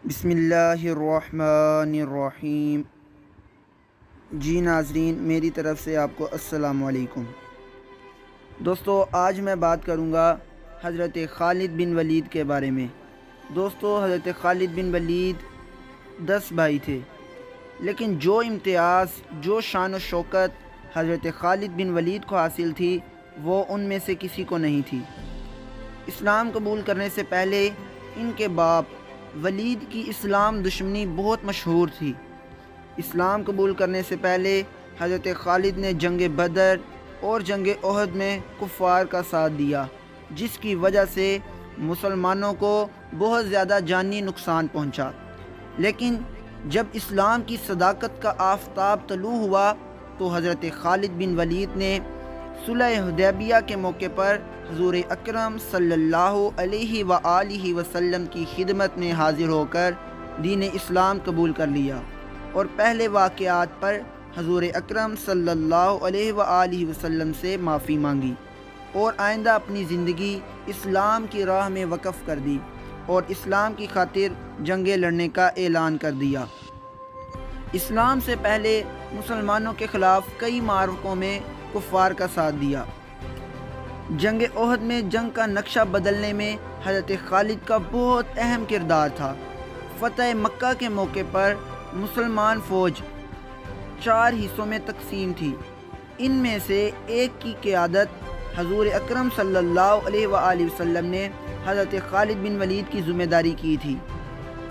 بسم اللہ الرحمن الرحیم۔ جی ناظرین، میری طرف سے آپ کو السلام علیکم۔ دوستو، آج میں بات کروں گا حضرت خالد بن ولید کے بارے میں۔ دوستو، حضرت خالد بن ولید 10 بھائی تھے، لیکن جو امتیاز، جو شان و شوکت حضرت خالد بن ولید کو حاصل تھی وہ ان میں سے کسی کو نہیں تھی۔ اسلام قبول کرنے سے پہلے ان کے باپ ولید کی اسلام دشمنی بہت مشہور تھی۔ اسلام قبول کرنے سے پہلے حضرت خالد نے جنگ بدر اور جنگ احد میں کفار کا ساتھ دیا، جس کی وجہ سے مسلمانوں کو بہت زیادہ جانی نقصان پہنچا۔ لیکن جب اسلام کی صداقت کا آفتاب طلوع ہوا تو حضرت خالد بن ولید نے صلح حدیبیہ کے موقع پر حضور اکرم صلی اللہ علیہ وآلہ وسلم کی خدمت میں حاضر ہو کر دین اسلام قبول کر لیا، اور پہلے واقعات پر حضور اکرم صلی اللہ علیہ وآلہ وسلم سے معافی مانگی، اور آئندہ اپنی زندگی اسلام کی راہ میں وقف کر دی، اور اسلام کی خاطر جنگیں لڑنے کا اعلان کر دیا۔ اسلام سے پہلے مسلمانوں کے خلاف کئی معرکوں میں کفار کا ساتھ دیا۔ جنگ احد میں جنگ کا نقشہ بدلنے میں حضرت خالد کا بہت اہم کردار تھا۔ فتح مکہ کے موقع پر مسلمان فوج 4 حصوں میں تقسیم تھی۔ ان میں سے ایک کی قیادت حضور اکرم صلی اللہ علیہ وآلہ وسلم نے حضرت خالد بن ولید کی ذمہ داری کی تھی۔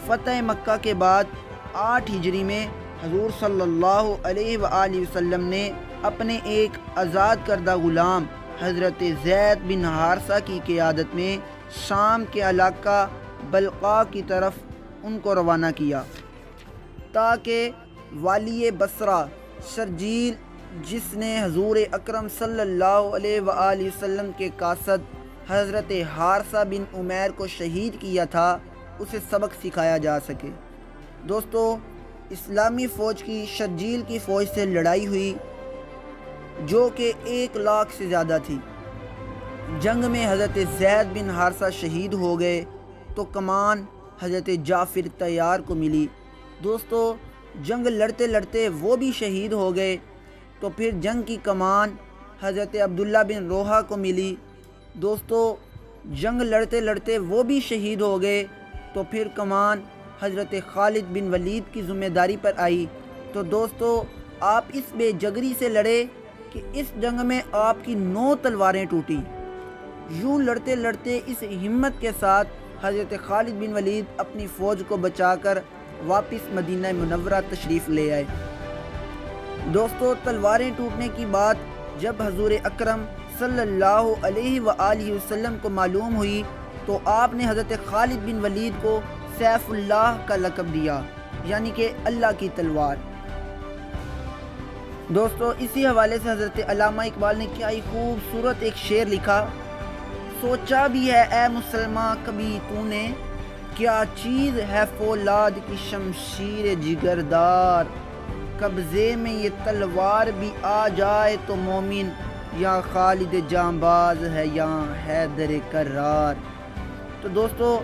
فتح مکہ کے بعد 8 ہجری میں حضور صلی اللہ علیہ وآلہ وسلم نے اپنے ایک آزاد کردہ غلام حضرت زید بن حارثہ کی قیادت میں شام کے علاقہ بلقاء کی طرف ان کو روانہ کیا، تاکہ والی بصرہ شرجیل، جس نے حضور اکرم صلی اللہ علیہ وآلہ وسلم کے قاصد حضرت حارثہ بن عمیر کو شہید کیا تھا، اسے سبق سکھایا جا سکے۔ دوستو، اسلامی فوج کی شرجیل کی فوج سے لڑائی ہوئی، جو کہ 1 لاکھ سے زیادہ تھی۔ جنگ میں حضرت زید بن حارثہ شہید ہو گئے تو کمان حضرت جعفر طیار کو ملی۔ دوستو، جنگ لڑتے لڑتے وہ بھی شہید ہو گئے تو پھر جنگ کی کمان حضرت عبداللہ بن روحہ کو ملی۔ دوستو، جنگ لڑتے لڑتے وہ بھی شہید ہو گئے تو پھر کمان حضرت خالد بن ولید کی ذمہ داری پر آئی۔ تو دوستو، آپ اس بے جگری سے لڑے کہ اس جنگ میں آپ کی 9 تلواریں ٹوٹی۔ یوں لڑتے لڑتے اس ہمت کے ساتھ حضرت خالد بن ولید اپنی فوج کو بچا کر واپس مدینہ منورہ تشریف لے آئے۔ دوستو، تلواریں ٹوٹنے کی بات جب حضور اکرم صلی اللہ علیہ وآلہ وسلم کو معلوم ہوئی تو آپ نے حضرت خالد بن ولید کو سیف اللہ کا لقب دیا، یعنی کہ اللہ کی تلوار۔ دوستو، اسی حوالے سے حضرت علامہ اقبال نے کیا ہی خوبصورت ایک شعر لکھا: سوچا بھی ہے اے مسلمان کبھی تو نے، کیا چیز ہے فولاد کی شمشیر جگردار، قبضے میں یہ تلوار بھی آ جائے تو مومن، یا خالد جانباز ہے یا حیدر کرار۔ تو دوستو،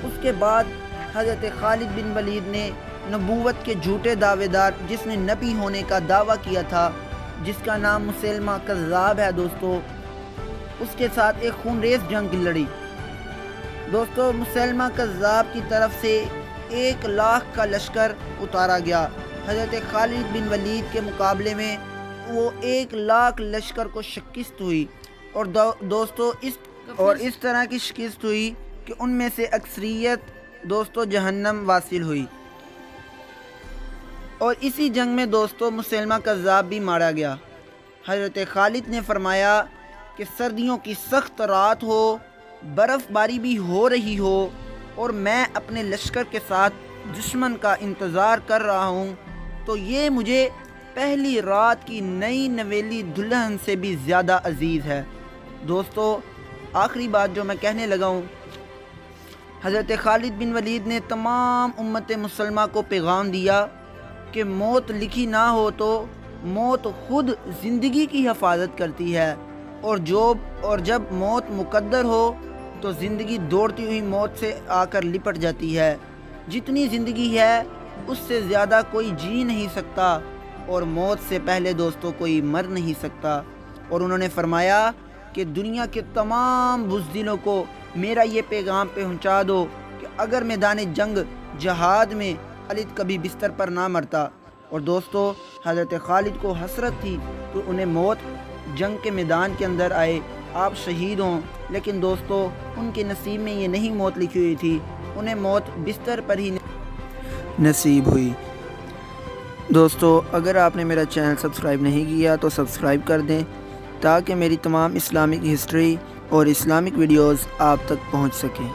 اس کے بعد حضرت خالد بن ولید نے نبوت کے جھوٹے دعوے دار، جس نے نبی ہونے کا دعویٰ کیا تھا، جس کا نام مسلمہ کذاب ہے دوستو، اس کے ساتھ ایک خونریز جنگ لڑی۔ دوستو، مسلمہ کذاب کی طرف سے 1 لاکھ کا لشکر اتارا گیا۔ حضرت خالد بن ولید کے مقابلے میں وہ 1 لاکھ لشکر کو شکست ہوئی، اور دوستو اس طرح کی شکست ہوئی کہ ان میں سے اکثریت دوستو جہنم واصل ہوئی۔ اور اسی جنگ میں دوستو مسلمہ کذاب بھی مارا گیا۔ حضرت خالد نے فرمایا کہ سردیوں کی سخت رات ہو، برف باری بھی ہو رہی ہو، اور میں اپنے لشکر کے ساتھ دشمن کا انتظار کر رہا ہوں، تو یہ مجھے پہلی رات کی نئی نویلی دلہن سے بھی زیادہ عزیز ہے۔ دوستو، آخری بات جو میں کہنے لگا ہوں، حضرت خالد بن ولید نے تمام امت مسلمہ کو پیغام دیا کہ موت لکھی نہ ہو تو موت خود زندگی کی حفاظت کرتی ہے، اور جب موت مقدر ہو تو زندگی دوڑتی ہوئی موت سے آ کر لپٹ جاتی ہے۔ جتنی زندگی ہے اس سے زیادہ کوئی جی نہیں سکتا اور موت سے پہلے دوستو کوئی مر نہیں سکتا۔ اور انہوں نے فرمایا کہ دنیا کے تمام بزدلوں کو میرا یہ پیغام پہنچا دو کہ اگر میدان جنگ جہاد میں خالد کبھی بستر پر نہ مرتا، اور دوستو حضرت خالد کو حسرت تھی تو انہیں موت جنگ کے میدان کے اندر آئے، آپ شہید ہوں، لیکن دوستو ان کے نصیب میں یہ نہیں موت لکھی ہوئی تھی، انہیں موت بستر پر ہی نصیب ہوئی۔ دوستو اگر آپ نے میرا چینل سبسکرائب نہیں کیا تو سبسکرائب کر دیں تاکہ میری تمام اسلامک ہسٹری اور اسلامک ویڈیوز آپ تک پہنچ سکیں۔